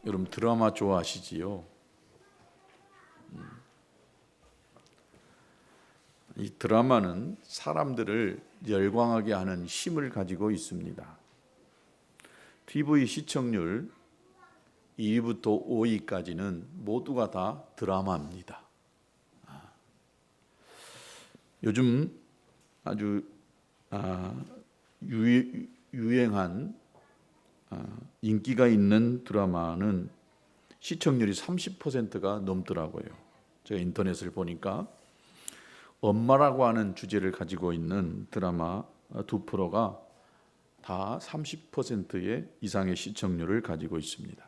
여러분 드라마 좋아하시지요? 이 드라마는 사람들을 열광하게 하는 힘을 가지고 있습니다. TV 시청률 2위부터 5위까지는 모두가 다 드라마입니다. 요즘 아주 유행한 인기가 있는 드라마는 시청률이 30%가 넘더라고요. 제가 인터넷을 보니까 엄마라고 하는 주제를 가지고 있는 드라마 2%가 다 30% 이상의 시청률을 가지고 있습니다.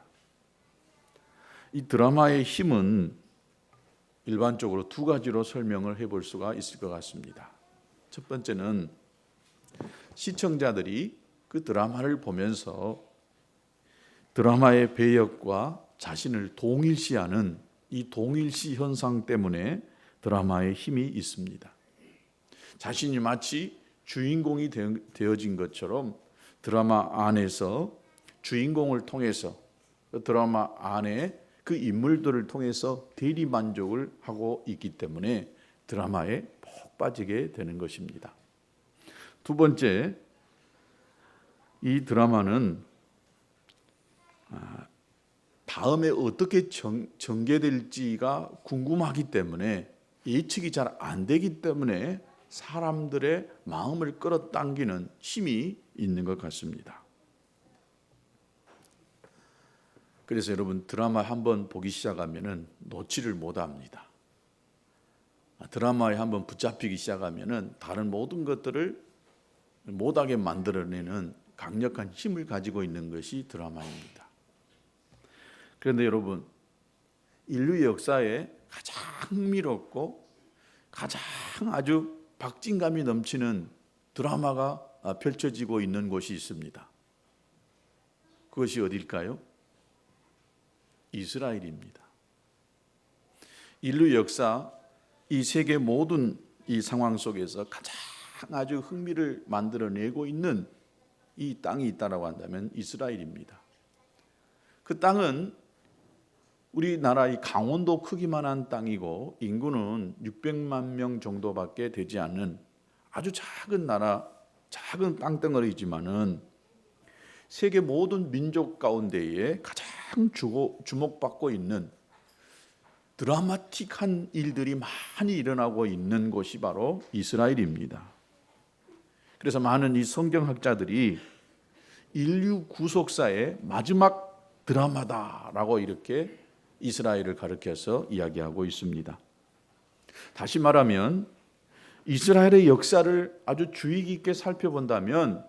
이 드라마의 힘은 일반적으로 두 가지로 설명을 해볼 수가 있을 것 같습니다. 첫 번째는 시청자들이 그 드라마를 보면서 드라마의 배역과 자신을 동일시하는 이 동일시 현상 때문에 드라마의 힘이 있습니다. 자신이 마치 주인공이 되어진 것처럼 드라마 안에서 주인공을 통해서 드라마 안에 그 인물들을 통해서 대리 만족을 하고 있기 때문에 드라마에 푹 빠지게 되는 것입니다. 두 번째, 이 드라마는 다음에 어떻게 전개될지가 궁금하기 때문에 예측이 잘 안 되기 때문에 사람들의 마음을 끌어당기는 힘이 있는 것 같습니다. 그래서 여러분 드라마 한번 보기 시작하면은 놓지를 못합니다. 드라마에 한번 붙잡히기 시작하면은 다른 모든 것들을 못하게 만들어내는 강력한 힘을 가지고 있는 것이 드라마입니다. 그런데 여러분, 인류 역사에 가장 흥미롭고 가장 아주 박진감이 넘치는 드라마가 펼쳐지고 있는 곳이 있습니다. 그것이 어딜까요? 이스라엘입니다. 인류 역사 이 세계 모든 이 상황 속에서 가장 아주 흥미를 만들어내고 있는 이 땅이 있다라고 한다면 이스라엘입니다. 그 땅은 우리나라의 강원도 크기만 한 땅이고 인구는 600만 명 정도밖에 되지 않는 아주 작은 나라, 작은 땅덩어리지만은 세계 모든 민족 가운데에 가장 주목받고 있는 드라마틱한 일들이 많이 일어나고 있는 곳이 바로 이스라엘입니다. 그래서 많은 이 성경학자들이 인류 구속사의 마지막 드라마다라고 이렇게 이스라엘을 가리켜서 이야기하고 있습니다. 다시 말하면 이스라엘의 역사를 아주 주의 깊게 살펴본다면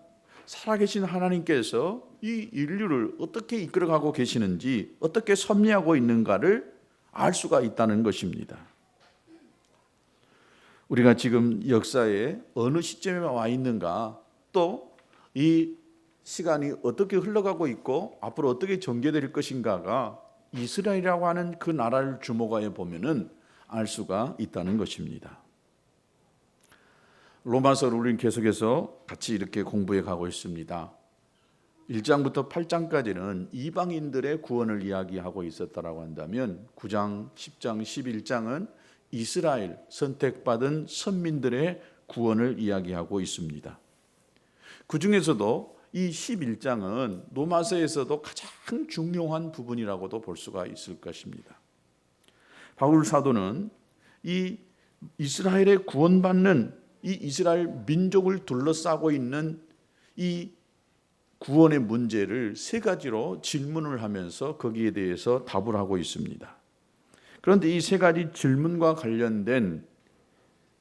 살아계신 하나님께서 이 인류를 어떻게 이끌어가고 계시는지, 어떻게 섭리하고 있는가를 알 수가 있다는 것입니다. 우리가 지금 역사의 어느 시점에 와 있는가, 또 이 시간이 어떻게 흘러가고 있고 앞으로 어떻게 전개될 것인가가 이스라엘이라고 하는 그 나라를 주목하여 보면은 알 수가 있다는 것입니다. 로마서를 우리는 계속해서 같이 이렇게 공부해 가고 있습니다. 1장부터 8장까지는 이방인들의 구원을 이야기하고 있었다라고 한다면 9장, 10장, 11장은 이스라엘 선택받은 선민들의 구원을 이야기하고 있습니다. 그 중에서도 이 11장은 로마서에서도 가장 중요한 부분이라고도 볼 수가 있을 것입니다. 바울 사도는 이 이스라엘의 구원받는 이 이스라엘 민족을 둘러싸고 있는 이 구원의 문제를 세 가지로 질문을 하면서 거기에 대해서 답을 하고 있습니다. 그런데 이 세 가지 질문과 관련된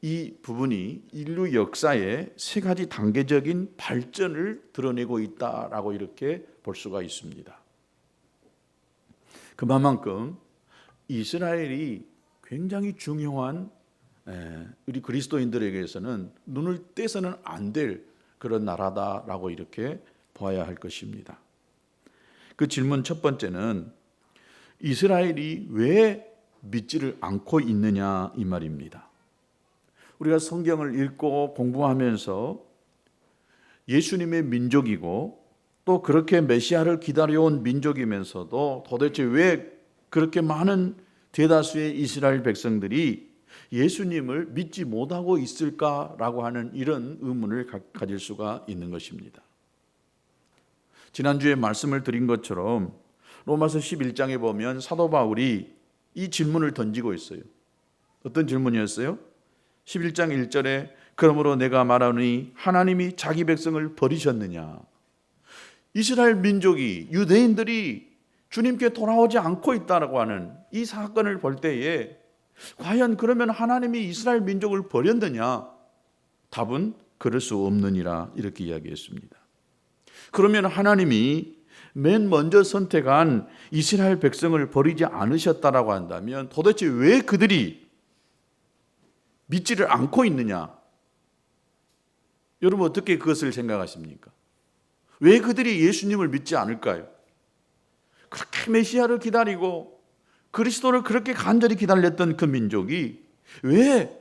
이 부분이 인류 역사의 세 가지 단계적인 발전을 드러내고 있다라고 이렇게 볼 수가 있습니다. 그만큼 이스라엘이 굉장히 중요한 우리 그리스도인들에게서는 눈을 떼서는 안 될 그런 나라다라고 이렇게 봐야 할 것입니다. 그 질문 첫 번째는 이스라엘이 왜 믿지를 않고 있느냐 이 말입니다. 우리가 성경을 읽고 공부하면서 예수님의 민족이고 또 그렇게 메시아를 기다려온 민족이면서도 도대체 왜 그렇게 많은 대다수의 이스라엘 백성들이 예수님을 믿지 못하고 있을까라고 하는 이런 의문을 가질 수가 있는 것입니다. 지난주에 말씀을 드린 것처럼 로마서 11장에 보면 사도 바울이 이 질문을 던지고 있어요. 어떤 질문이었어요? 11장 1절에 그러므로 내가 말하노니 하나님이 자기 백성을 버리셨느냐. 이스라엘 민족이, 유대인들이 주님께 돌아오지 않고 있다고 하는 이 사건을 볼 때에 과연 그러면 하나님이 이스라엘 민족을 버렸느냐? 답은 그럴 수 없느니라 이렇게 이야기했습니다. 그러면 하나님이 맨 먼저 선택한 이스라엘 백성을 버리지 않으셨다라고 한다면 도대체 왜 그들이 믿지를 않고 있느냐? 여러분 어떻게 그것을 생각하십니까? 왜 그들이 예수님을 믿지 않을까요? 그렇게 메시아를 기다리고 그리스도를 그렇게 간절히 기다렸던 그 민족이 왜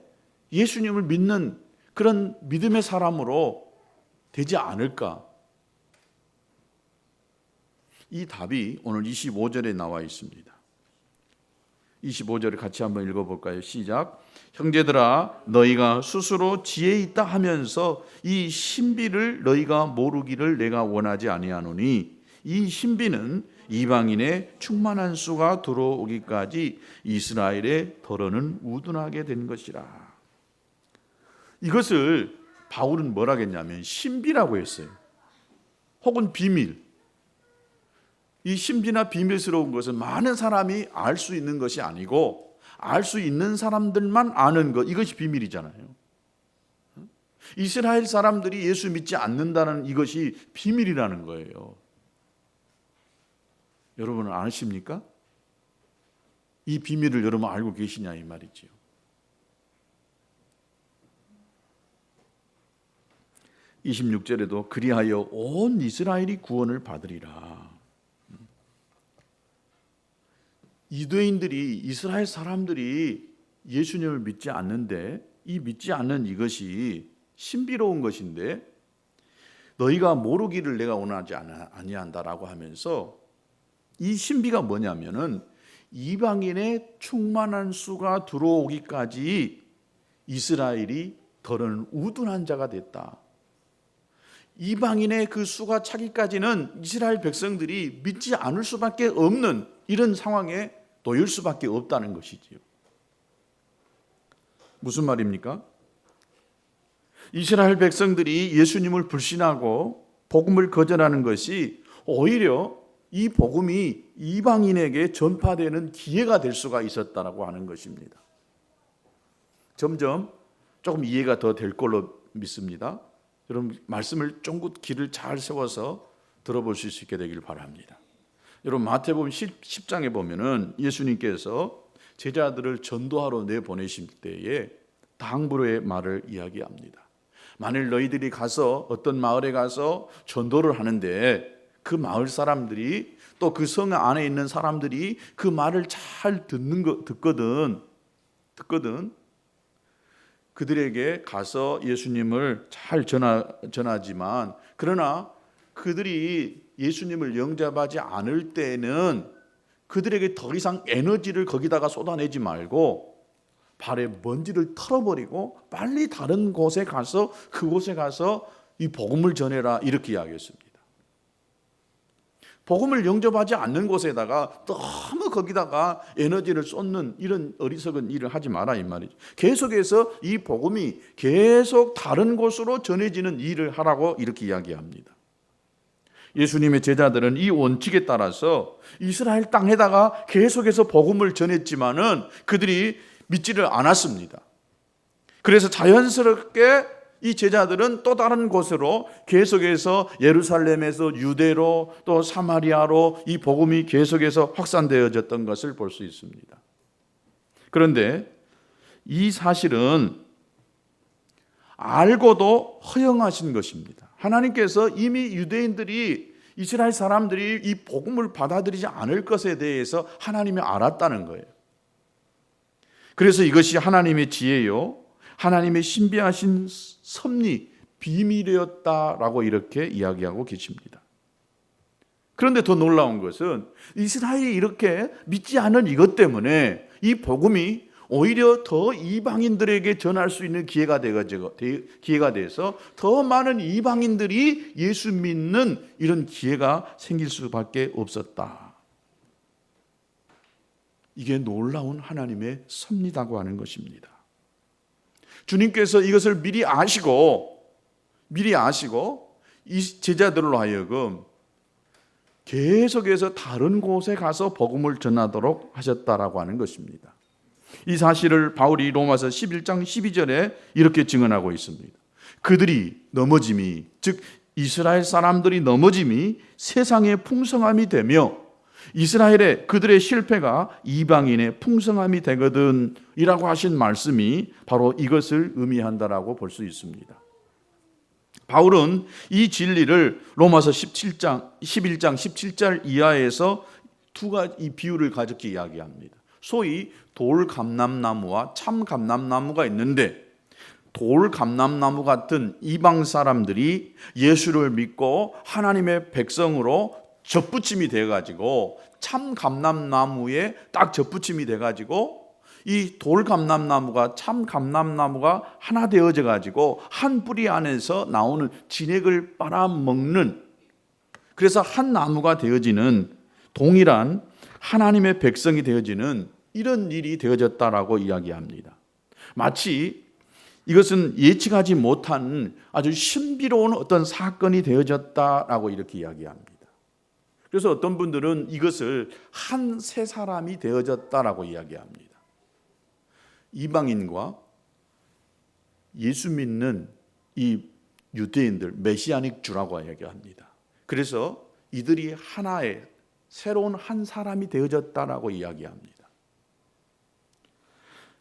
예수님을 믿는 그런 믿음의 사람으로 되지 않을까? 이 답이 오늘 25절에 나와 있습니다. 25절을 같이 한번 읽어볼까요? 시작. 형제들아 너희가 스스로 지혜 있다 하면서 이 신비를 너희가 모르기를 내가 원하지 아니하노니 이 신비는 이방인의 충만한 수가 들어오기까지 이스라엘의 더러는 우둔하게 된 것이라. 이것을 바울은 뭐라 했냐면 신비라고 했어요. 혹은 비밀. 이 신비나 비밀스러운 것은 많은 사람이 알 수 있는 것이 아니고 알 수 있는 사람들만 아는 것, 이것이 비밀이잖아요. 이스라엘 사람들이 예수 믿지 않는다는 이것이 비밀이라는 거예요. 여러분은 아십니까? 이 비밀을 여러분 알고 계시냐 이 말이지요. (26절에도) 그리하여 온 이스라엘이 구원을 받으리라. 유대인들이, 이스라엘 사람들이 예수님을 믿지 않는데 이 믿지 않는 이것이 신비로운 것인데 너희가 모르기를 내가 원하지 아니한다라고 하면서 이 신비가 뭐냐면은 이방인의 충만한 수가 들어오기까지 이스라엘이 더러는 우둔한 자가 됐다. 이방인의 그 수가 차기까지는 이스라엘 백성들이 믿지 않을 수밖에 없는 이런 상황에 놓일 수밖에 없다는 것이지요. 무슨 말입니까? 이스라엘 백성들이 예수님을 불신하고 복음을 거절하는 것이 오히려 이 복음이 이방인에게 전파되는 기회가 될 수가 있었다라고 하는 것입니다. 점점 조금 이해가 더 될 걸로 믿습니다. 여러분 말씀을 쫑긋 귀를 잘 세워서 들어보실 수 있게 되길 바랍니다. 여러분 마태복음 10장에 보면은 예수님께서 제자들을 전도하러 내보내실 때에 당부의 말을 이야기합니다. 만일 너희들이 가서 어떤 마을에 가서 전도를 하는데 그 마을 사람들이 또 그 성 안에 있는 사람들이 그 말을 잘 듣거든 그들에게 가서 예수님을 잘 전하지만 그러나 그들이 예수님을 영접하지 않을 때는 그들에게 더 이상 에너지를 거기다가 쏟아내지 말고 발에 먼지를 털어버리고 빨리 다른 곳에 가서 그곳에 가서 이 복음을 전해라 이렇게 이야기했습니다. 복음을 영접하지 않는 곳에다가 너무 거기다가 에너지를 쏟는 이런 어리석은 일을 하지 마라 이 말이죠. 계속해서 이 복음이 계속 다른 곳으로 전해지는 일을 하라고 이렇게 이야기합니다. 예수님의 제자들은 이 원칙에 따라서 이스라엘 땅에다가 계속해서 복음을 전했지만은 그들이 믿지를 않았습니다. 그래서 자연스럽게 이 제자들은 또 다른 곳으로 계속해서 예루살렘에서 유대로 또 사마리아로 이 복음이 계속해서 확산되어졌던 것을 볼 수 있습니다. 그런데 이 사실은 알고도 허용하신 것입니다. 하나님께서 이미 유대인들이 이스라엘 사람들이 이 복음을 받아들이지 않을 것에 대해서 하나님이 알았다는 거예요. 그래서 이것이 하나님의 지혜요 하나님의 신비하신 섭리, 비밀이었다라고 이렇게 이야기하고 계십니다. 그런데 더 놀라운 것은 이스라엘이 이렇게 믿지 않은 이것 때문에 이 복음이 오히려 더 이방인들에게 전할 수 있는 기회가 돼서 더 많은 이방인들이 예수 믿는 이런 기회가 생길 수밖에 없었다. 이게 놀라운 하나님의 섭리라고 하는 것입니다. 주님께서 이것을 미리 아시고 이 제자들로 하여금 계속해서 다른 곳에 가서 복음을 전하도록 하셨다라고 하는 것입니다. 이 사실을 바울이 로마서 11장 12절에 이렇게 증언하고 있습니다. 그들이 넘어짐이, 즉 이스라엘 사람들이 넘어짐이 세상의 풍성함이 되며 이스라엘의 그들의 실패가 이방인의 풍성함이 되거든 이라고 하신 말씀이 바로 이것을 의미한다라고 볼 수 있습니다. 바울은 이 진리를 로마서 11장 17절 이하에서 두 가지 비유를 가졌게 이야기합니다. 소위 돌감람나무와 참감람나무가 있는데 돌감람나무 같은 이방 사람들이 예수를 믿고 하나님의 백성으로 접붙임이 돼가지고 참감람나무에 딱 접붙임이 돼가지고 이 돌감람나무가 참감람나무가 하나 되어져 가지고 한 뿌리 안에서 나오는 진액을 빨아먹는, 그래서 한 나무가 되어지는, 동일한 하나님의 백성이 되어지는 이런 일이 되어졌다라고 이야기합니다. 마치 이것은 예측하지 못한 아주 신비로운 어떤 사건이 되어졌다라고 이렇게 이야기합니다. 그래서 어떤 분들은 이것을 한 세 사람이 되어졌다라고 이야기합니다. 이방인과 예수 믿는 이 유대인들, 메시아닉 주라고 이야기합니다. 그래서 이들이 하나의 새로운 한 사람이 되어졌다라고 이야기합니다.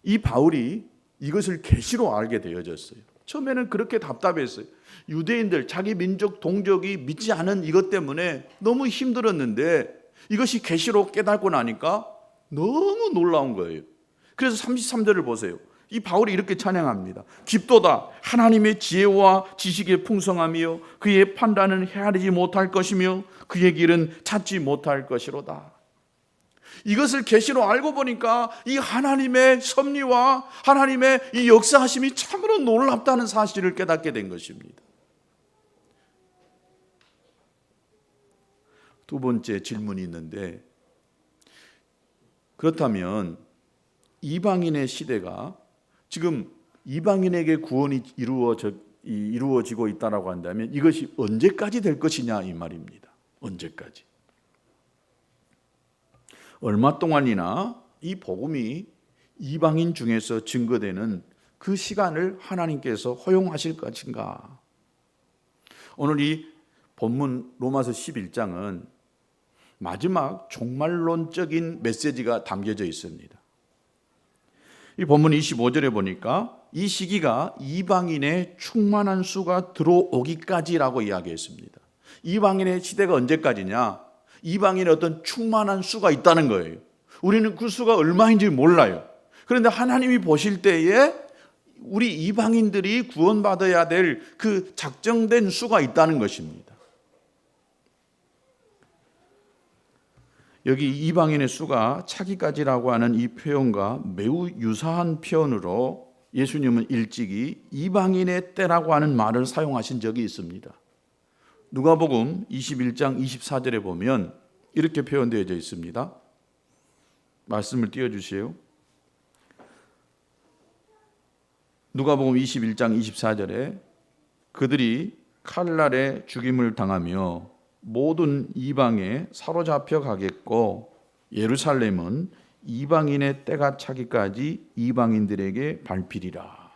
이 바울이 이것을 계시로 알게 되어졌어요. 처음에는 그렇게 답답했어요. 유대인들, 자기 민족 동족이 믿지 않은 이것 때문에 너무 힘들었는데 이것이 계시로 깨닫고 나니까 너무 놀라운 거예요. 그래서 33절을 보세요. 이 바울이 이렇게 찬양합니다. 깊도다 하나님의 지혜와 지식의 풍성함이요 그의 판단은 헤아리지 못할 것이며 그의 길은 찾지 못할 것이로다. 이것을 계시로 알고 보니까 이 하나님의 섭리와 하나님의 이 역사하심이 참으로 놀랍다는 사실을 깨닫게 된 것입니다. 두 번째 질문이 있는데, 그렇다면 이방인의 시대가 지금 이방인에게 구원이 이루어지고 있다라고 한다면 이것이 언제까지 될 것이냐 이 말입니다. 언제까지? 얼마 동안이나 이 복음이 이방인 중에서 증거되는 그 시간을 하나님께서 허용하실 것인가? 오늘 이 본문 로마서 11장은 마지막 종말론적인 메시지가 담겨져 있습니다. 이 본문 25절에 보니까 이 시기가 이방인의 충만한 수가 들어오기까지라고 이야기했습니다. 이방인의 시대가 언제까지냐? 이방인의 어떤 충만한 수가 있다는 거예요. 우리는 그 수가 얼마인지 몰라요. 그런데 하나님이 보실 때에 우리 이방인들이 구원받아야 될 그 작정된 수가 있다는 것입니다. 여기 이방인의 수가 차기까지라고 하는 이 표현과 매우 유사한 표현으로 예수님은 일찍이 이방인의 때라고 하는 말을 사용하신 적이 있습니다. 누가복음 21장 24절에 보면 이렇게 표현되어져 있습니다. 말씀을 띄워주세요. 누가복음 21장 24절에 그들이 칼날에 죽임을 당하며 모든 이방에 사로잡혀 가겠고 예루살렘은 이방인의 때가 차기까지 이방인들에게 밟히리라.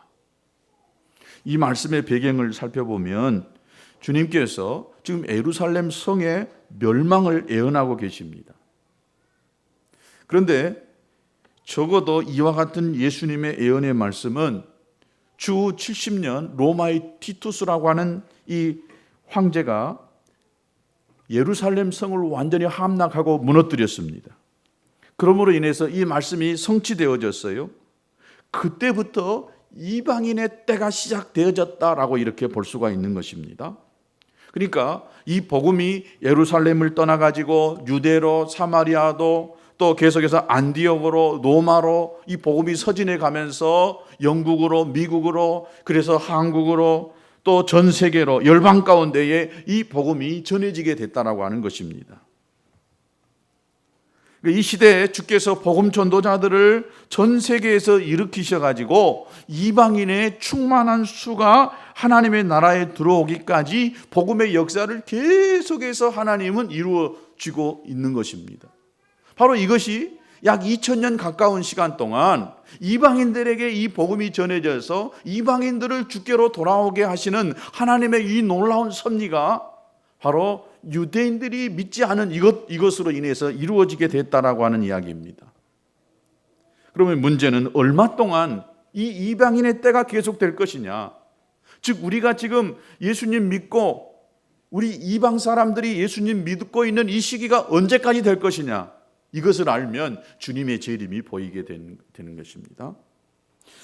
이 말씀의 배경을 살펴보면 주님께서 지금 예루살렘 성의 멸망을 예언하고 계십니다. 그런데 적어도 이와 같은 예수님의 예언의 말씀은 주 70년 로마의 티투스라고 하는 이 황제가 예루살렘 성을 완전히 함락하고 무너뜨렸습니다. 그러므로 인해서 이 말씀이 성취되어졌어요. 그때부터 이방인의 때가 시작되어졌다라고 이렇게 볼 수가 있는 것입니다. 그러니까 이 복음이 예루살렘을 떠나가지고 유대로 사마리아도 또 계속해서 안디옥으로 로마로 이 복음이 서진해 가면서 영국으로 미국으로 그래서 한국으로 또 전 세계로 열방 가운데에 이 복음이 전해지게 됐다라고 하는 것입니다. 이 시대에 주께서 복음 전도자들을 전 세계에서 일으키셔 가지고 이방인의 충만한 수가 하나님의 나라에 들어오기까지 복음의 역사를 계속해서 하나님은 이루어지고 있는 것입니다. 바로 이것이 약 2000년 가까운 시간 동안 이방인들에게 이 복음이 전해져서 이방인들을 주께로 돌아오게 하시는 하나님의 이 놀라운 섭리가 바로 유대인들이 믿지 않은 이것으로 인해서 이루어지게 됐다라고 하는 이야기입니다. 그러면 문제는 얼마 동안 이 이방인의 때가 계속될 것이냐? 즉 우리가 지금 예수님 믿고 우리 이방 사람들이 예수님 믿고 있는 이 시기가 언제까지 될 것이냐? 이것을 알면 주님의 재림이 보이게 되는 것입니다.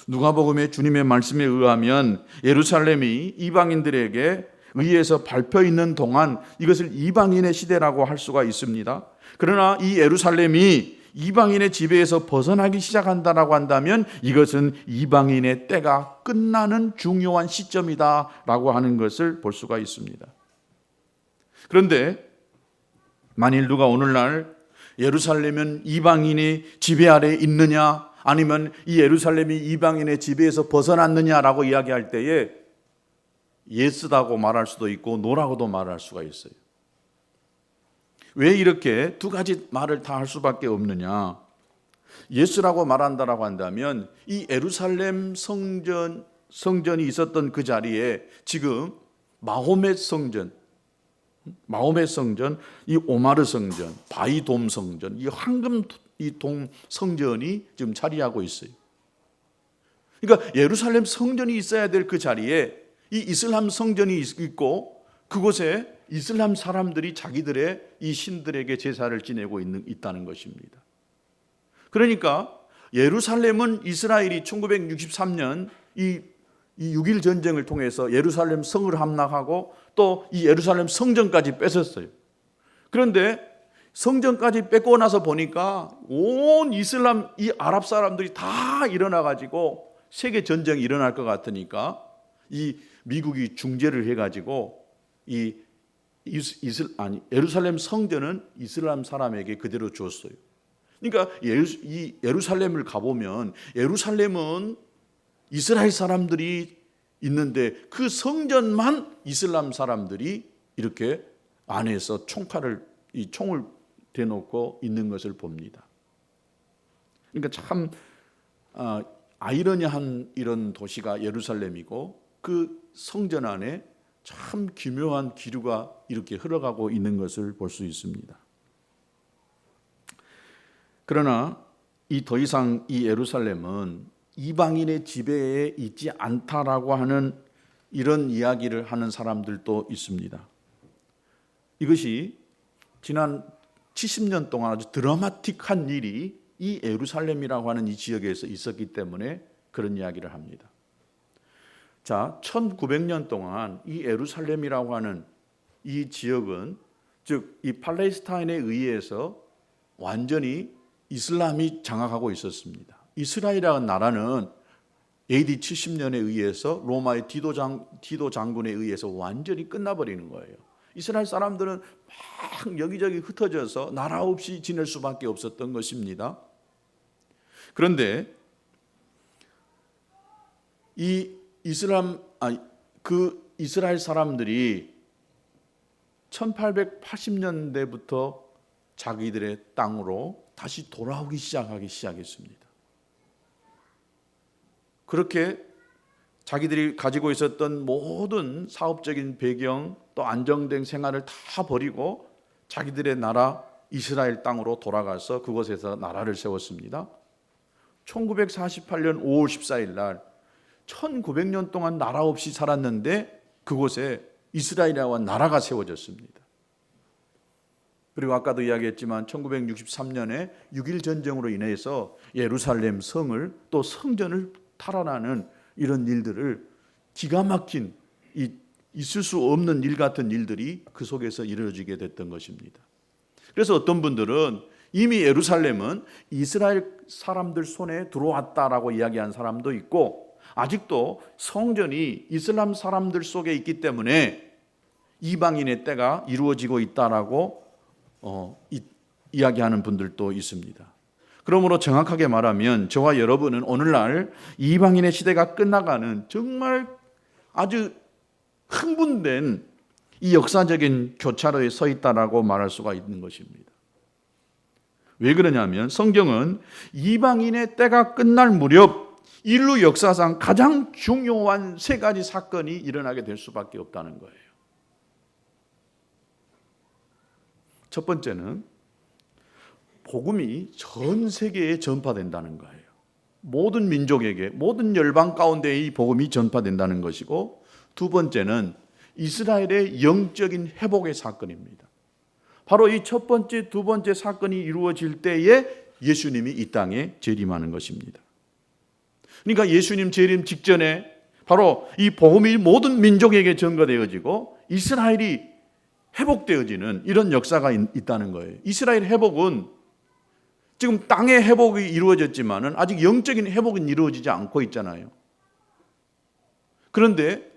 누가복음의 주님의 말씀에 의하면 예루살렘이 이방인들에게 의해서 밟혀 있는 동안 이것을 이방인의 시대라고 할 수가 있습니다. 그러나 이 예루살렘이 이방인의 지배에서 벗어나기 시작한다라고 한다면 이것은 이방인의 때가 끝나는 중요한 시점이다라고 하는 것을 볼 수가 있습니다. 그런데 만일 누가 오늘날 예루살렘은 이방인의 지배 아래에 있느냐 아니면 이 예루살렘이 이방인의 지배에서 벗어났느냐라고 이야기할 때에 예스다고 말할 수도 있고 노라고도 말할 수가 있어요. 왜 이렇게 두 가지 말을 다 할 수밖에 없느냐? 예스라고 말한다라고 한다면 이 예루살렘 성전이 있었던 그 자리에 지금 마호멧 성전, 이 오마르 성전, 바이돔 성전, 이 황금 이 돔 성전이 지금 자리하고 있어요. 그러니까 예루살렘 성전이 있어야 될 그 자리에 이 이슬람 성전이 있고 그곳에 이슬람 사람들이 자기들의 이 신들에게 제사를 지내고 있다는 것입니다. 그러니까 예루살렘은 이스라엘이 1963년 이 6.1 전쟁을 통해서 예루살렘 성을 함락하고 또 이 예루살렘 성전까지 뺏었어요. 그런데 성전까지 뺏고 나서 보니까 온 이슬람 이 아랍 사람들이 다 일어나 가지고 세계 전쟁이 일어날 것 같으니까 이 미국이 중재를 해가지고 예루살렘 성전은 이슬람 사람에게 그대로 줬어요. 그러니까 이 예루살렘을 가보면 예루살렘은 이스라엘 사람들이 있는데 그 성전만 이슬람 사람들이 이렇게 안에서 총을 대놓고 있는 것을 봅니다. 그러니까 참 아이러니한 이런 도시가 예루살렘이고 그 성전 안에 참 기묘한 기류가 이렇게 흘러가고 있는 것을 볼 수 있습니다. 그러나 더 이상 이 예루살렘은 이방인의 지배에 있지 않다라고 하는 이런 이야기를 하는 사람들도 있습니다. 이것이 지난 70년 동안 아주 드라마틱한 일이 이 예루살렘이라고 하는 이 지역에서 있었기 때문에 그런 이야기를 합니다. 자, 1900년 동안 이 예루살렘이라고 하는 이 지역은 즉 이 팔레스타인에 의해서 완전히 이슬람이 장악하고 있었습니다. 이스라엘이라는 나라는 AD 70년에 의해서 로마의 디도 장군에 의해서 완전히 끝나버리는 거예요. 이스라엘 사람들은 막 여기저기 흩어져서 나라 없이 지낼 수밖에 없었던 것입니다. 그런데 그 이스라엘 사람들이 1880년대부터 자기들의 땅으로 다시 돌아오기 시작했습니다. 그렇게 자기들이 가지고 있었던 모든 사업적인 배경 또 안정된 생활을 다 버리고 자기들의 나라 이스라엘 땅으로 돌아가서 그곳에서 나라를 세웠습니다. 1948년 5월 14일 날 1900년 동안 나라 없이 살았는데 그곳에 이스라엘이라고 하는 나라가 세워졌습니다. 그리고 아까도 이야기했지만 1963년에 6.1 전쟁으로 인해서 예루살렘 성을 또 성전을 탈환하는 이런 일들을 기가 막힌 이 있을 수 없는 일 같은 일들이 그 속에서 이루어지게 됐던 것입니다. 그래서 어떤 분들은 이미 예루살렘은 이스라엘 사람들 손에 들어왔다라고 이야기한 사람도 있고, 아직도 성전이 이슬람 사람들 속에 있기 때문에 이방인의 때가 이루어지고 있다라고 이야기하는 분들도 있습니다. 그러므로 정확하게 말하면 저와 여러분은 오늘날 이방인의 시대가 끝나가는 정말 아주 흥분된 이 역사적인 교차로에 서 있다라고 말할 수가 있는 것입니다. 왜 그러냐면 성경은 이방인의 때가 끝날 무렵 인류 역사상 가장 중요한 세 가지 사건이 일어나게 될 수밖에 없다는 거예요. 첫 번째는 복음이 전 세계에 전파된다는 거예요. 모든 민족에게, 모든 열방 가운데 이 복음이 전파된다는 것이고, 두 번째는 이스라엘의 영적인 회복의 사건입니다. 바로 이 첫 번째, 두 번째 사건이 이루어질 때에 예수님이 이 땅에 재림하는 것입니다. 그러니까 예수님 재림 직전에 바로 이 복음이 모든 민족에게 전가되어지고 이스라엘이 회복되어지는 이런 역사가 있다는 거예요. 이스라엘 회복은 지금 땅의 회복이 이루어졌지만은 아직 영적인 회복은 이루어지지 않고 있잖아요. 그런데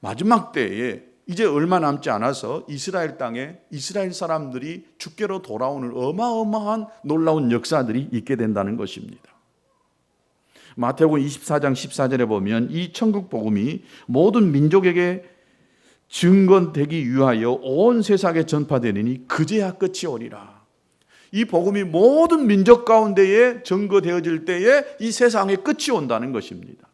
마지막 때에 이제 얼마 남지 않아서 이스라엘 땅에 이스라엘 사람들이 주께로 돌아오는 어마어마한 놀라운 역사들이 있게 된다는 것입니다. 마태복음 24장 14절에 보면 이 천국 복음이 모든 민족에게 증거되기 위하여 온 세상에 전파되리니 그제야 끝이 오리라. 이 복음이 모든 민족 가운데에 증거되어질 때에 이 세상에 끝이 온다는 것입니다.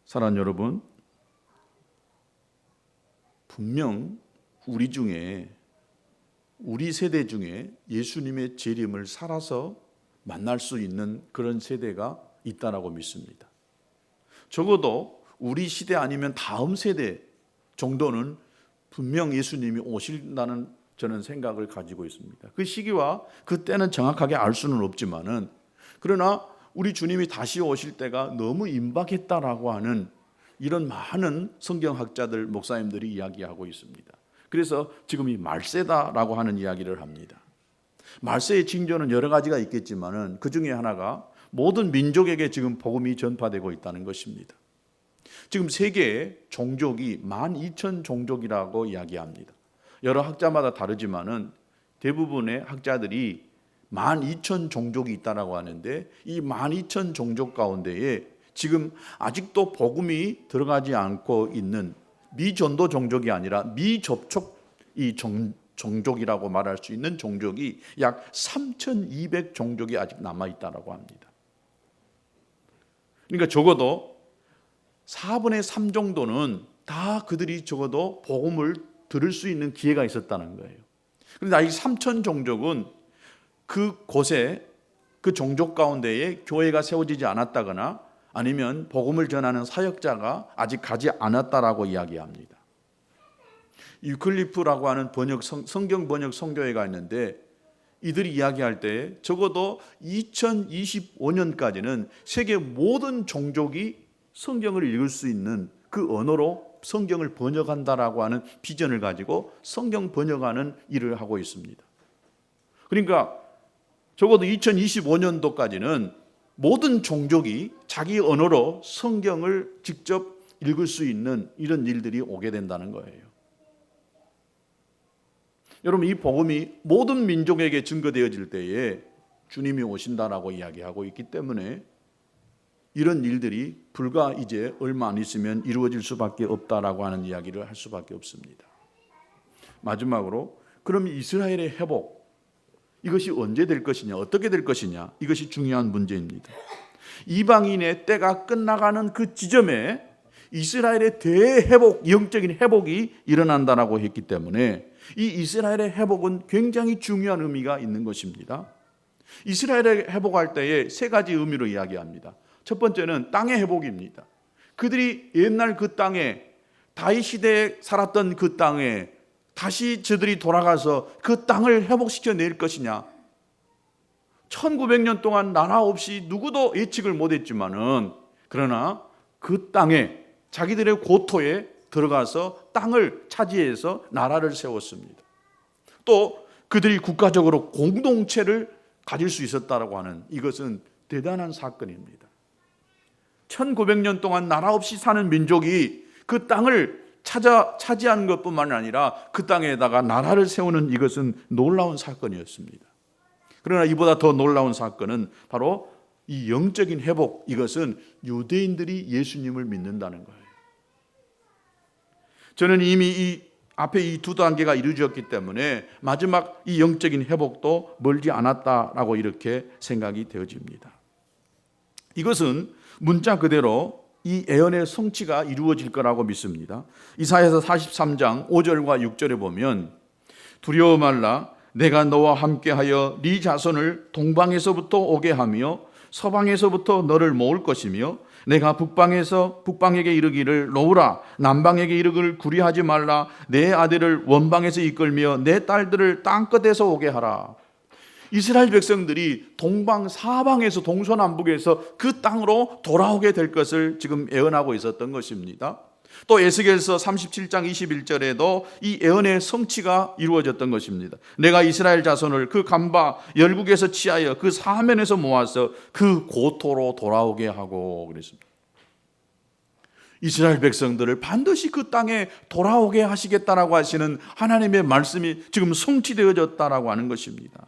사랑하는 여러분, 분명 우리 중에, 우리 세대 중에 예수님의 재림을 살아서 만날 수 있는 그런 세대가 있다라고 믿습니다. 적어도 우리 시대 아니면 다음 세대 정도는 분명 예수님이 오신다는 저는 생각을 가지고 있습니다. 그 시기와 그때는 정확하게 알 수는 없지만은, 그러나 우리 주님이 다시 오실 때가 너무 임박했다라고 하는 이런 많은 성경학자들, 목사님들이 이야기하고 있습니다. 그래서 지금 이 말세다라고 하는 이야기를 합니다. 말세의 징조는 여러 가지가 있겠지만은 그 중에 하나가 모든 민족에게 지금 복음이 전파되고 있다는 것입니다. 지금 세계의 종족이 12,000종족이라고 이야기합니다. 여러 학자마다 다르지만은 대부분의 학자들이 12,000종족이 있다라고 하는데, 이 12,000종족 가운데에 지금 아직도 복음이 들어가지 않고 있는 미전도 종족이 아니라 미접촉 이 종족이라고 말할 수 있는 종족이 약 3,200종족이 아직 남아 있다라고 합니다. 그러니까 적어도 4분의 3 정도는 다 그들이 적어도 복음을 들을 수 있는 기회가 있었다는 거예요. 그런데 아직 3,000종족은 그곳에 그 종족 가운데에 교회가 세워지지 않았다거나 아니면 복음을 전하는 사역자가 아직 가지 않았다라고 이야기합니다. 유클리프라고 하는 성경 번역 선교회가 있는데, 이들이 이야기할 때 적어도 2025년까지는 세계 모든 종족이 성경을 읽을 수 있는 그 언어로 성경을 번역한다라고 하는 비전을 가지고 성경 번역하는 일을 하고 있습니다. 그러니까 적어도 2025년도까지는 모든 종족이 자기 언어로 성경을 직접 읽을 수 있는 이런 일들이 오게 된다는 거예요. 여러분, 이 복음이 모든 민족에게 증거되어질 때에 주님이 오신다라고 이야기하고 있기 때문에 이런 일들이 불과 이제 얼마 안 있으면 이루어질 수밖에 없다라고 하는 이야기를 할 수밖에 없습니다. 마지막으로, 그럼 이스라엘의 회복, 이것이 언제 될 것이냐, 어떻게 될 것이냐, 이것이 중요한 문제입니다. 이방인의 때가 끝나가는 그 지점에 이스라엘의 대회복, 영적인 회복이 일어난다라고 했기 때문에 이 이스라엘의 회복은 굉장히 중요한 의미가 있는 것입니다. 이스라엘의 회복할 때에 세 가지 의미로 이야기합니다. 첫 번째는 땅의 회복입니다. 그들이 옛날 그 땅에, 다윗 시대에 살았던 그 땅에 다시 저들이 돌아가서 그 땅을 회복시켜 낼 것이냐. 1900년 동안 나라 없이 누구도 예측을 못했지만은, 그러나 그 땅에 자기들의 고토에 들어가서 땅을 차지해서 나라를 세웠습니다. 또 그들이 국가적으로 공동체를 가질 수 있었다라고 하는 이것은 대단한 사건입니다. 1900년 동안 나라 없이 사는 민족이 그 땅을 차지하는 것뿐만 아니라 그 땅에다가 나라를 세우는 이것은 놀라운 사건이었습니다. 그러나 이보다 더 놀라운 사건은 바로 이 영적인 회복, 이것은 유대인들이 예수님을 믿는다는 거예요. 저는 이미 이 앞에 이 두 단계가 이루어졌기 때문에 마지막 이 영적인 회복도 멀지 않았다라고 이렇게 생각이 되어집니다. 이것은 문자 그대로 이 예언의 성취가 이루어질 거라고 믿습니다. 이사야서 43장 5절과 6절에 보면 두려워 말라 내가 너와 함께하여 네 자손을 동방에서부터 오게 하며 서방에서부터 너를 모을 것이며 내가 북방에게 이르기를 놓으라 남방에게 이르기를 구리하지 말라 내 아들을 원방에서 이끌며 내 딸들을 땅끝에서 오게 하라. 이스라엘 백성들이 동방 사방에서 동서남북에서 그 땅으로 돌아오게 될 것을 지금 예언하고 있었던 것입니다. 또 에스겔서 37장 21절에도 이 예언의 성취가 이루어졌던 것입니다. 내가 이스라엘 자손을 그 간바 열국에서 취하여 그 사면에서 모아서 그 고토로 돌아오게 하고 그랬습니다. 이스라엘 백성들을 반드시 그 땅에 돌아오게 하시겠다라고 하시는 하나님의 말씀이 지금 성취되어졌다라고 하는 것입니다.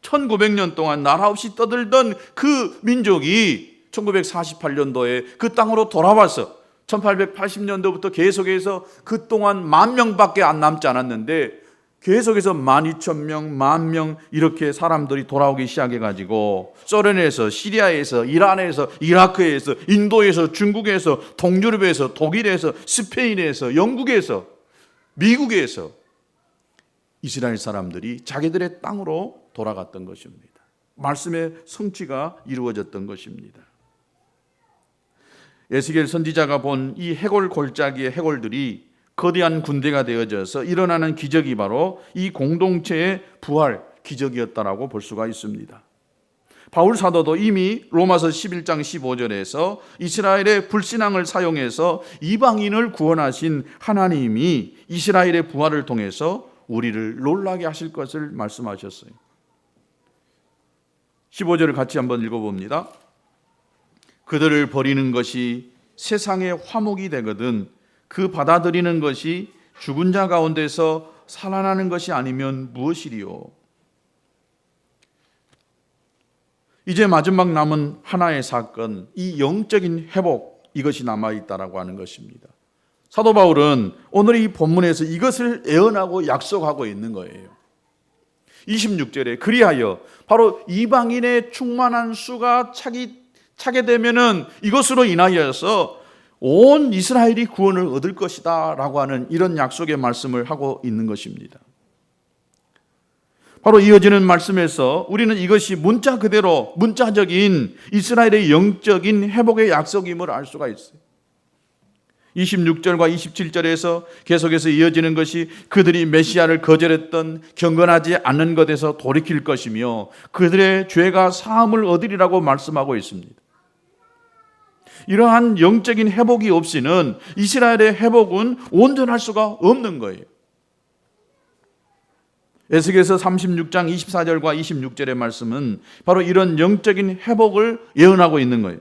1900년 동안 나라 없이 떠들던 그 민족이 1948년도에 그 땅으로 돌아와서 1880년도부터 계속해서 그동안 10,000명밖에 안 남지 않았는데 계속해서 12,000명, 10,000명 이렇게 사람들이 돌아오기 시작해가지고 소련에서, 시리아에서, 이란에서, 이라크에서, 인도에서, 중국에서, 동유럽에서, 독일에서, 스페인에서, 영국에서, 미국에서 이스라엘 사람들이 자기들의 땅으로 돌아갔던 것입니다. 말씀의 성취가 이루어졌던 것입니다. 에스겔 선지자가 본 이 해골 골짜기의 해골들이 거대한 군대가 되어져서 일어나는 기적이 바로 이 공동체의 부활 기적이었다라고 볼 수가 있습니다. 바울 사도도 이미 로마서 11장 15절에서 이스라엘의 불신앙을 사용해서 이방인을 구원하신 하나님이 이스라엘의 부활을 통해서 우리를 놀라게 하실 것을 말씀하셨어요. 15절을 같이 한번 읽어봅니다. 그들을 버리는 것이 세상의 화목이 되거든 그 받아들이는 것이 죽은 자 가운데서 살아나는 것이 아니면 무엇이리요. 이제 마지막 남은 하나의 사건, 이 영적인 회복, 이것이 남아있다라고 하는 것입니다. 사도 바울은 오늘 이 본문에서 이것을 예언하고 약속하고 있는 거예요. 26절에 그리하여 바로 이방인의 충만한 수가 차게 되면은 이것으로 인하여서 온 이스라엘이 구원을 얻을 것이다 라고 하는 이런 약속의 말씀을 하고 있는 것입니다. 바로 이어지는 말씀에서 우리는 이것이 문자 그대로 문자적인 이스라엘의 영적인 회복의 약속임을 알 수가 있어요. 26절과 27절에서 계속해서 이어지는 것이 그들이 메시아를 거절했던 경건하지 않는 것에서 돌이킬 것이며 그들의 죄가 사함을 얻으리라고 말씀하고 있습니다. 이러한 영적인 회복이 없이는 이스라엘의 회복은 온전할 수가 없는 거예요. 에스겔서 36장 24절과 26절의 말씀은 바로 이런 영적인 회복을 예언하고 있는 거예요.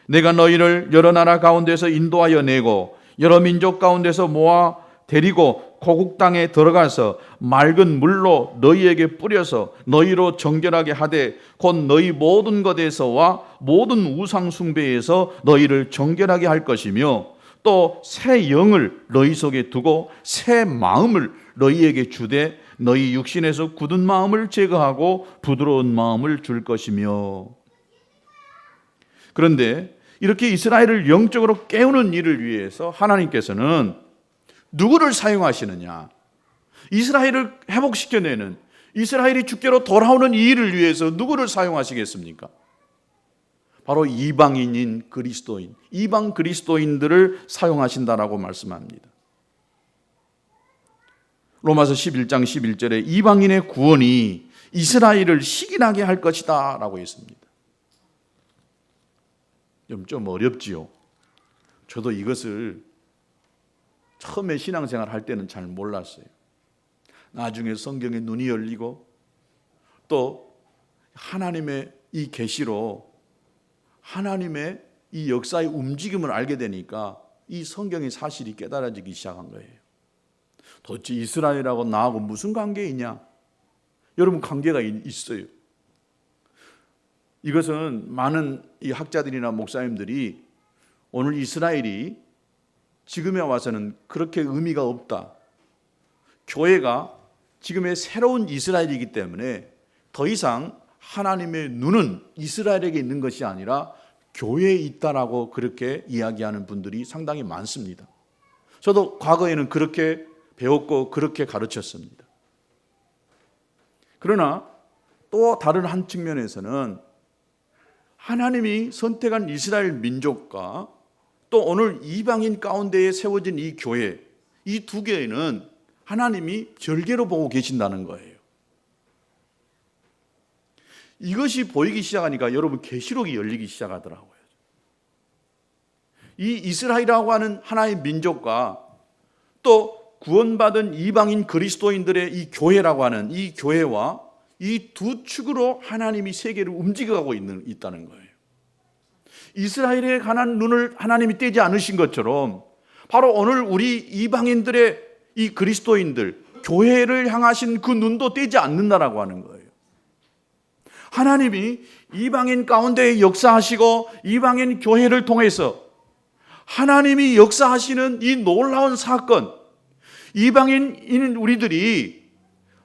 내가 너희를 여러 나라 가운데서 인도하여 내고 여러 민족 가운데서 모아 데리고 고국 땅에 들어가서 맑은 물로 너희에게 뿌려서 너희로 정결하게 하되 곧 너희 모든 것에서와 모든 우상 숭배에서 너희를 정결하게 할 것이며 또 새 영을 너희 속에 두고 새 마음을 너희에게 주되 너희 육신에서 굳은 마음을 제거하고 부드러운 마음을 줄 것이며. 그런데 이렇게 이스라엘을 영적으로 깨우는 일을 위해서 하나님께서는 누구를 사용하시느냐? 이스라엘을 회복시켜내는, 이스라엘이 주께로 돌아오는 이 일을 위해서 누구를 사용하시겠습니까? 바로 이방인인 그리스도인, 이방 그리스도인들을 사용하신다라고 말씀합니다. 로마서 11장 11절에 이방인의 구원이 이스라엘을 시기나게 할 것이다 라고 했습니다. 좀 어렵지요. 저도 이것을 처음에 신앙생활 할 때는 잘 몰랐어요. 나중에 성경에 눈이 열리고 또 하나님의 이 계시로 하나님의 이 역사의 움직임을 알게 되니까 이 성경의 사실이 깨달아지기 시작한 거예요. 도대체 이스라엘하고 나하고 무슨 관계이냐? 여러분, 관계가 있어요. 이것은 많은 이 학자들이나 목사님들이 오늘 이스라엘이 지금에 와서는 그렇게 의미가 없다. 교회가 지금의 새로운 이스라엘이기 때문에 더 이상 하나님의 눈은 이스라엘에게 있는 것이 아니라 교회에 있다라고 그렇게 이야기하는 분들이 상당히 많습니다. 저도 과거에는 그렇게 배웠고 그렇게 가르쳤습니다. 그러나 또 다른 한 측면에서는 하나님이 선택한 이스라엘 민족과 또 오늘 이방인 가운데에 세워진 이 교회, 이 두 개는 하나님이 별개로 보고 계신다는 거예요. 이것이 보이기 시작하니까 여러분 계시록이 열리기 시작하더라고요. 이 이스라엘이라고 하는 하나의 민족과 또 구원받은 이방인 그리스도인들의 이 교회라고 하는 이 교회와 이 두 축으로 하나님이 세계를 움직여가고 있다는 거예요. 이스라엘에 관한 눈을 하나님이 떼지 않으신 것처럼 바로 오늘 우리 이방인들의 이 그리스도인들, 교회를 향하신 그 눈도 떼지 않는다라고 하는 거예요. 하나님이 이방인 가운데 역사하시고 이방인 교회를 통해서 하나님이 역사하시는 이 놀라운 사건, 이방인인 우리들이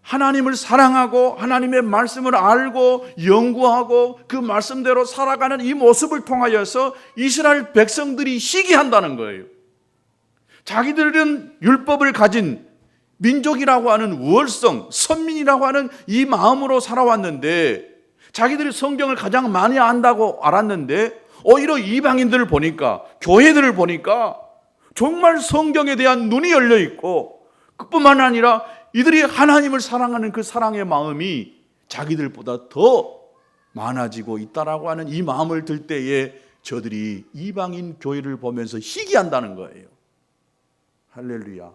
하나님을 사랑하고 하나님의 말씀을 알고 연구하고 그 말씀대로 살아가는 이 모습을 통하여서 이스라엘 백성들이 시기한다는 거예요. 자기들은 율법을 가진 민족이라고 하는 우월성, 선민이라고 하는 이 마음으로 살아왔는데 자기들이 성경을 가장 많이 안다고 알았는데 오히려 이방인들을 보니까, 교회들을 보니까 정말 성경에 대한 눈이 열려 있고 그뿐만 아니라 이들이 하나님을 사랑하는 그 사랑의 마음이 자기들보다 더 많아지고 있다라고 하는 이 마음을 들 때에 저들이 이방인 교회를 보면서 시기한다는 거예요. 할렐루야.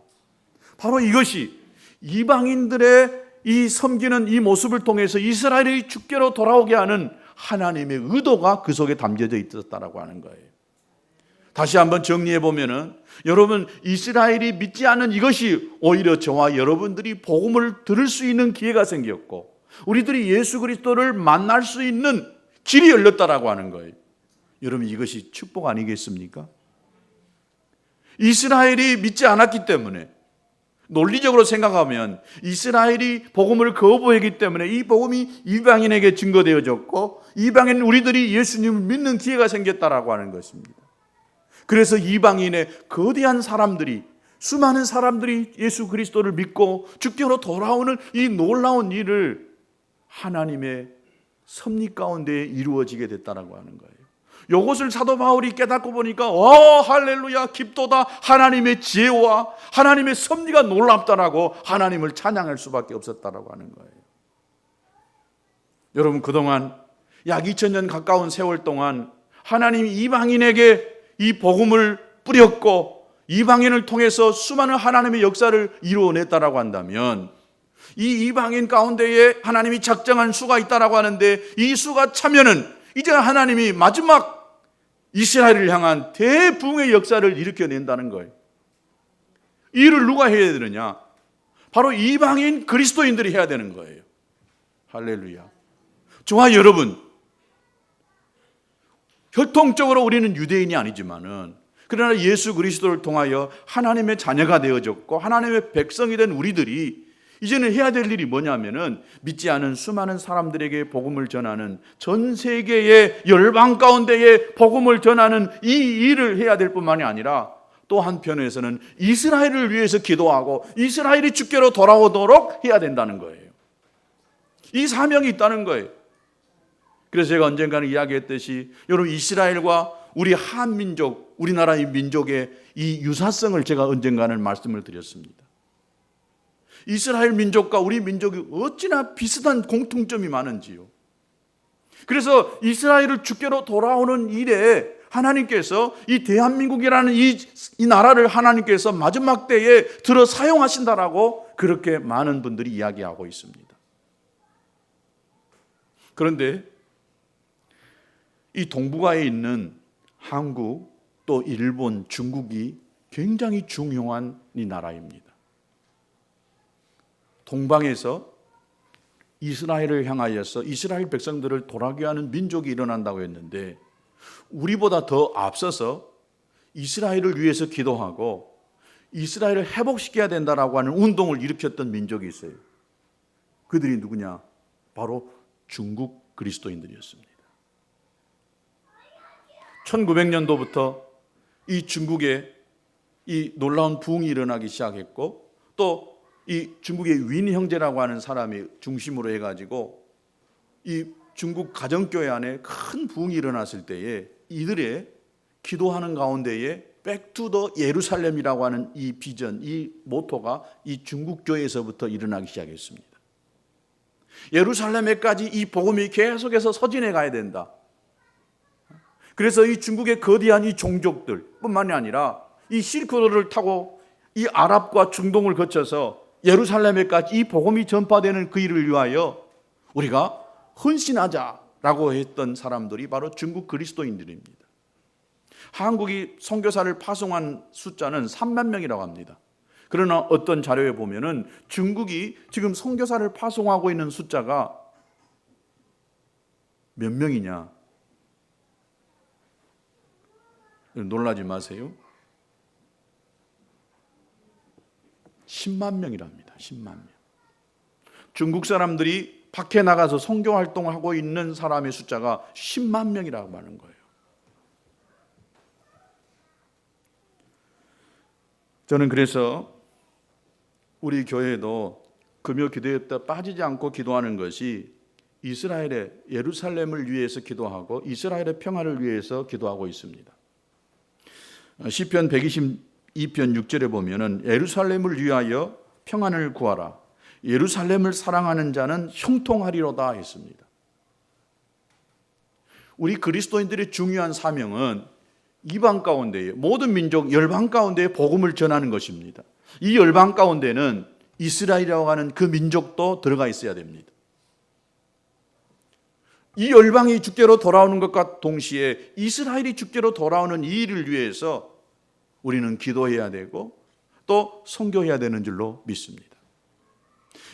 바로 이것이 이방인들의 이 섬기는 이 모습을 통해서 이스라엘이 주께로 돌아오게 하는 하나님의 의도가 그 속에 담겨져 있었다라고 하는 거예요. 다시 한번 정리해 보면은 여러분, 이스라엘이 믿지 않는 이것이 오히려 저와 여러분들이 복음을 들을 수 있는 기회가 생겼고 우리들이 예수 그리스도를 만날 수 있는 길이 열렸다라고 하는 거예요. 여러분, 이것이 축복 아니겠습니까? 이스라엘이 믿지 않았기 때문에, 논리적으로 생각하면 이스라엘이 복음을 거부했기 때문에 이 복음이 이방인에게 증거되어졌고 이방인 우리들이 예수님을 믿는 기회가 생겼다라고 하는 것입니다. 그래서 이방인의 거대한 사람들이, 수많은 사람들이 예수 그리스도를 믿고 주께로 돌아오는 이 놀라운 일을 하나님의 섭리 가운데 이루어지게 됐다라고 하는 거예요. 이것을 사도 바울이 깨닫고 보니까 할렐루야, 기쁘도다, 하나님의 지혜와 하나님의 섭리가 놀랍다라고 하나님을 찬양할 수밖에 없었다라고 하는 거예요. 여러분, 그동안 약 2000년 가까운 세월 동안 하나님이 이방인에게 이 복음을 뿌렸고 이방인을 통해서 수많은 하나님의 역사를 이루어냈다라고 한다면 이 이방인 가운데에 하나님이 작정한 수가 있다라고 하는데 이 수가 차면은 이제 하나님이 마지막 이스라엘을 향한 대붕의 역사를 일으켜낸다는 거예요. 이 일을 누가 해야 되느냐? 바로 이방인 그리스도인들이 해야 되는 거예요. 할렐루야. 저와 여러분, 혈통적으로 우리는 유대인이 아니지만은 그러나 예수 그리스도를 통하여 하나님의 자녀가 되어졌고 하나님의 백성이 된 우리들이 이제는 해야 될 일이 뭐냐면은 믿지 않은 수많은 사람들에게 복음을 전하는, 전 세계의 열방 가운데에 복음을 전하는 이 일을 해야 될 뿐만이 아니라 또 한편에서는 이스라엘을 위해서 기도하고 이스라엘이 주께로 돌아오도록 해야 된다는 거예요. 이 사명이 있다는 거예요. 그래서 제가 언젠가는 이야기했듯이 여러분, 이스라엘과 우리 한민족, 우리나라의 민족의 이 유사성을 제가 언젠가는 말씀을 드렸습니다. 이스라엘 민족과 우리 민족이 어찌나 비슷한 공통점이 많은지요. 그래서 이스라엘을 주께로 돌아오는 일에 하나님께서 이 대한민국이라는 이 나라를 하나님께서 마지막 때에 들어 사용하신다라고 그렇게 많은 분들이 이야기하고 있습니다. 그런데 이 동북아에 있는 한국, 또 일본, 중국이 굉장히 중요한 이 나라입니다. 동방에서 이스라엘을 향하여서 이스라엘 백성들을 돌아오게 하는 민족이 일어난다고 했는데 우리보다 더 앞서서 이스라엘을 위해서 기도하고 이스라엘을 회복시켜야 된다라고 하는 운동을 일으켰던 민족이 있어요. 그들이 누구냐? 바로 중국 그리스도인들이었습니다. 1900년도부터 이 중국에 이 놀라운 부흥이 일어나기 시작했고 또 이 중국의 윈 형제라고 하는 사람이 중심으로 해가지고 이 중국 가정교회 안에 큰 부흥이 일어났을 때에 이들의 기도하는 가운데에 백투더 예루살렘이라고 하는 이 비전, 이 모토가 이 중국 교회에서부터 일어나기 시작했습니다. 예루살렘에까지 이 복음이 계속해서 서진해 가야 된다. 그래서 이 중국의 거대한 이 종족들 뿐만이 아니라 이 실크로드를 타고 이 아랍과 중동을 거쳐서 예루살렘에까지 이 복음이 전파되는 그 일을 위하여 우리가 헌신하자라고 했던 사람들이 바로 중국 그리스도인들입니다. 한국이 선교사를 파송한 숫자는 3만 명이라고 합니다. 그러나 어떤 자료에 보면은 중국이 지금 선교사를 파송하고 있는 숫자가 몇 명이냐? 놀라지 마세요. 10만 명이랍니다. 10만 명. 중국 사람들이 밖에 나가서 선교 활동을 하고 있는 사람의 숫자가 10만 명이라고 하는 거예요. 저는 그래서 우리 교회도 금요 기도회 때 빠지지 않고 기도하는 것이 이스라엘의 예루살렘을 위해서 기도하고 이스라엘의 평화를 위해서 기도하고 있습니다. 시편 122편 6절에 보면은 예루살렘을 위하여 평안을 구하라. 예루살렘을 사랑하는 자는 형통하리로다 했습니다. 우리 그리스도인들의 중요한 사명은 이방 가운데에 모든 민족 열방 가운데에 복음을 전하는 것입니다. 이 열방 가운데는 이스라엘이라고 하는 그 민족도 들어가 있어야 됩니다. 이 열방이 주께로 돌아오는 것과 동시에 이스라엘이 주께로 돌아오는 이 일을 위해서 우리는 기도해야 되고 또 선교해야 되는 줄로 믿습니다.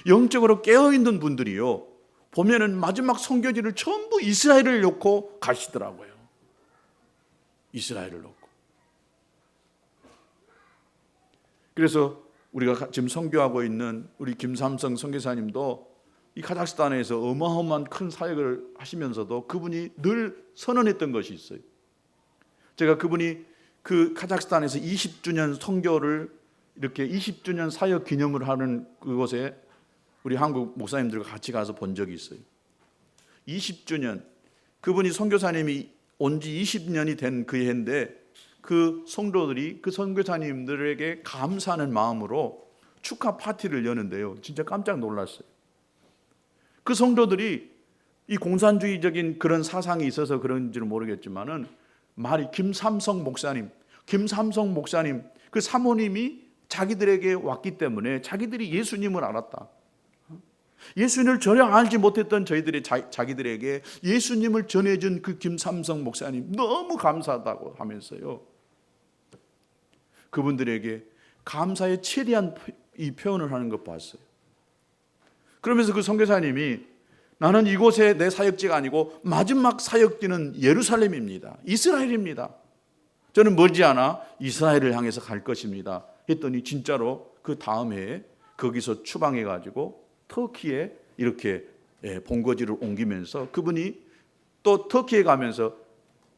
영적으로 깨어있는 분들이요 보면은 마지막 선교지를 전부 이스라엘을 놓고 가시더라고요. 이스라엘을 놓고. 그래서 우리가 지금 선교하고 있는 우리 김삼성 선교사님도 이 카자흐스탄에서 어마어마한 큰 사역을 하시면서도 그분이 늘 선언했던 것이 있어요. 제가 그분이 그 카자흐스탄에서 20주년 선교를 이렇게 20주년 사역 기념을 하는 그곳에 우리 한국 목사님들과 같이 가서 본 적이 있어요. 20주년 그분이 선교사님이 온 지 20년이 된 그 해인데 그 성도들이 그 선교사님들에게 감사하는 마음으로 축하 파티를 여는데요. 진짜 깜짝 놀랐어요. 그 성도들이 이 공산주의적인 그런 사상이 있어서 그런지는 모르겠지만은 말이 김삼성 목사님 그 사모님이 자기들에게 왔기 때문에 자기들이 예수님을 알았다. 예수님을 전혀 알지 못했던 저희들이 자기들에게 예수님을 전해준 그 김삼성 목사님 너무 감사하다고 하면서요. 그분들에게 감사의 최대한 이 표현을 하는 것 봤어요. 그러면서 그 선교사님이 나는 이곳에 내 사역지가 아니고 마지막 사역지는 예루살렘입니다. 이스라엘입니다. 저는 머지않아 이스라엘을 향해서 갈 것입니다. 했더니 진짜로 그 다음 해에 거기서 추방해가지고 터키에 이렇게 본거지를 옮기면서 그분이 또 터키에 가면서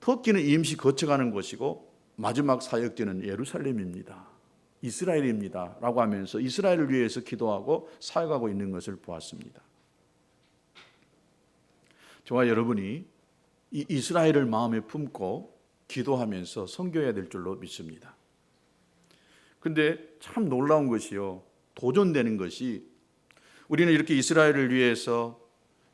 터키는 임시 거쳐가는 곳이고 마지막 사역지는 예루살렘입니다. 이스라엘입니다. 라고 하면서 이스라엘을 위해서 기도하고 사역하고 있는 것을 보았습니다. 저와 여러분이 이 이스라엘을 마음에 품고 기도하면서 선교해야 될 줄로 믿습니다. 근데 참 놀라운 것이요. 도전되는 것이 우리는 이렇게 이스라엘을 위해서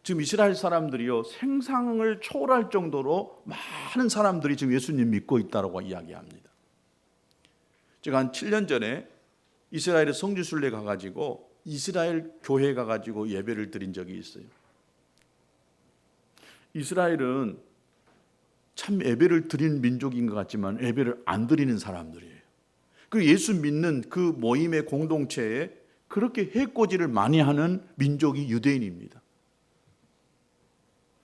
지금 이스라엘 사람들이요 생상을 초월할 정도로 많은 사람들이 지금 예수님 믿고 있다고 이야기합니다. 제가 한 7년 전에 이스라엘의 성지순례 가가지고 이스라엘 교회 가가지고 예배를 드린 적이 있어요. 이스라엘은 참 예배를 드리는 민족인 것 같지만 예배를 안 드리는 사람들이에요. 그 예수 믿는 그 모임의 공동체에 그렇게 해코지를 많이 하는 민족이 유대인입니다.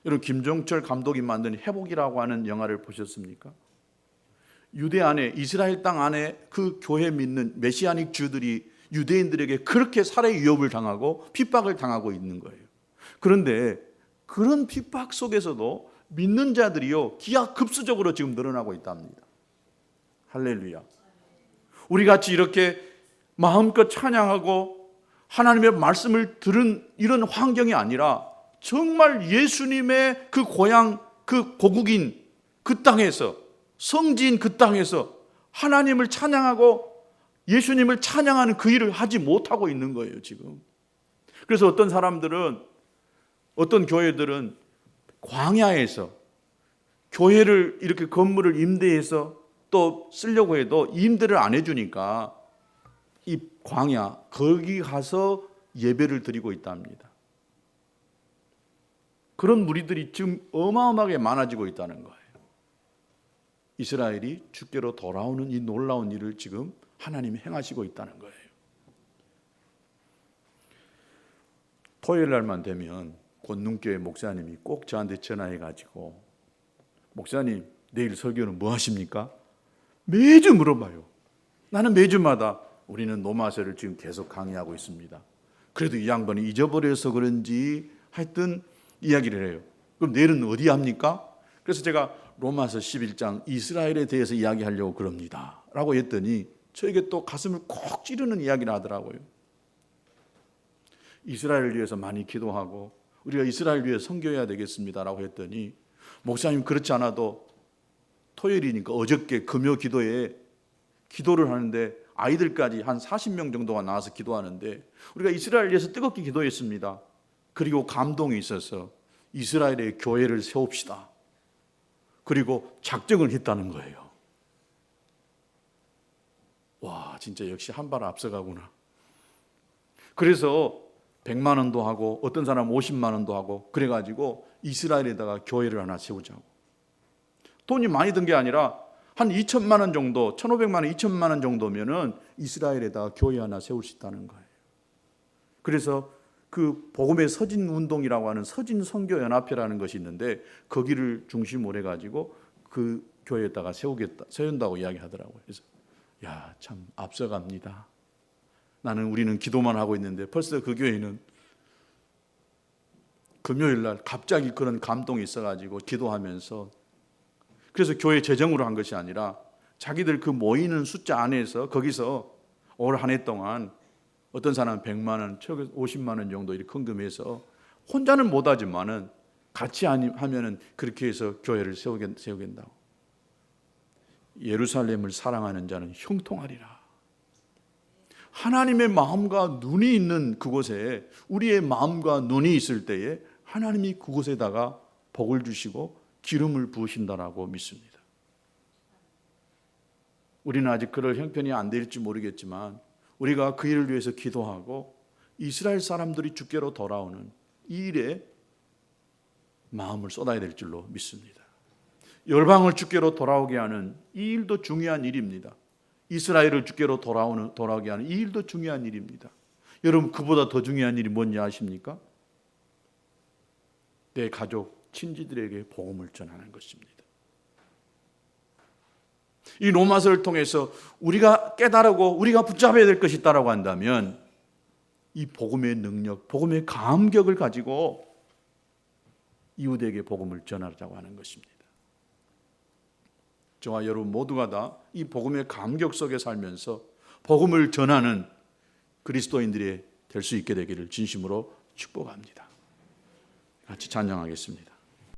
여러분 김종철 감독이 만든 회복이라고 하는 영화를 보셨습니까? 유대 안에 이스라엘 땅 안에 그 교회 믿는 메시아닉 주들이 유대인들에게 그렇게 살해 위협을 당하고 핍박을 당하고 있는 거예요. 그런데 그런 핍박 속에서도 믿는 자들이요 기하급수적으로 지금 늘어나고 있답니다. 할렐루야. 우리 같이 이렇게 마음껏 찬양하고 하나님의 말씀을 들은 이런 환경이 아니라 정말 예수님의 그 고향, 그 고국인 그 땅에서 성지인 그 땅에서 하나님을 찬양하고 예수님을 찬양하는 그 일을 하지 못하고 있는 거예요 지금. 그래서 어떤 사람들은 어떤 교회들은 광야에서 교회를 이렇게 건물을 임대해서 또 쓰려고 해도 임대를 안 해주니까 이 광야 거기 가서 예배를 드리고 있답니다. 그런 무리들이 지금 어마어마하게 많아지고 있다는 거예요. 이스라엘이 주께로 돌아오는 이 놀라운 일을 지금 하나님이 행하시고 있다는 거예요. 토요일 날만 되면 권능교회 목사님이 꼭 저한테 전화해가지고 목사님 내일 설교는 뭐 하십니까? 매주 물어봐요. 나는 매주마다 우리는 노마세를 지금 계속 강의하고 있습니다. 그래도 이 양반이 잊어버려서 그런지 하여튼 이야기를 해요. 그럼 내일은 어디 합니까? 그래서 제가 로마서 11장 이스라엘에 대해서 이야기하려고 그럽니다 라고 했더니 저에게 또 가슴을 콕 찌르는 이야기를 하더라고요. 이스라엘을 위해서 많이 기도하고 우리가 이스라엘 위해 선교해야 되겠습니다 라고 했더니 목사님 그렇지 않아도 토요일이니까 어저께 금요 기도에 기도를 하는데 아이들까지 한 40명 정도가 나와서 기도하는데 우리가 이스라엘 위해서 뜨겁게 기도했습니다. 그리고 감동이 있어서 이스라엘의 교회를 세웁시다. 그리고 작정을 했다는 거예요. 와, 진짜 역시 한 발 앞서가구나. 그래서 100만 원도 하고 어떤 사람은 50만 원도 하고 그래가지고 이스라엘에다가 교회를 하나 세우자고. 돈이 많이 든 게 아니라 한 2천만 원 정도, 1,500만 원, 2천만 원 정도면은 이스라엘에다가 교회 하나 세울 수 있다는 거예요. 그래서 그 복음의 서진 운동이라고 하는 서진 선교 연합회라는 것이 있는데 거기를 중심으로 해가지고 그 교회에다가 세운다고 이야기하더라고요. 그래서 야, 참 앞서갑니다. 우리는 기도만 하고 있는데 벌써 그 교회는 금요일 날 갑자기 그런 감동이 있어가지고 기도하면서 그래서 교회 재정으로 한 것이 아니라 자기들 그 모이는 숫자 안에서 거기서 올 한 해 동안 어떤 사람은 100만 원, 50만 원 정도 이렇게 헌금해서 혼자는 못하지만은 같이 하면은 그렇게 해서 교회를 세우겠다고. 예루살렘을 사랑하는 자는 형통하리라. 하나님의 마음과 눈이 있는 그곳에 우리의 마음과 눈이 있을 때에 하나님이 그곳에다가 복을 주시고 기름을 부으신다라고 믿습니다. 우리는 아직 그럴 형편이 안 될지 모르겠지만 우리가 그 일을 위해서 기도하고 이스라엘 사람들이 주께로 돌아오는 이 일에 마음을 쏟아야 될 줄로 믿습니다. 열방을 주께로 돌아오게 하는 이 일도 중요한 일입니다. 이스라엘을 주께로 돌아오게 하는 이 일도 중요한 일입니다. 여러분 그보다 더 중요한 일이 뭔지 아십니까? 내 가족, 친지들에게 복음을 전하는 것입니다. 이 로마서를 통해서 우리가 깨달고 우리가 붙잡아야 될 것이 있다고 한다면 이 복음의 능력, 복음의 감격을 가지고 이웃에게 복음을 전하자고 하는 것입니다. 저와 여러분 모두가 다 이 복음의 감격 속에 살면서 복음을 전하는 그리스도인들이 될 수 있게 되기를 진심으로 축복합니다. 같이 찬양하겠습니다.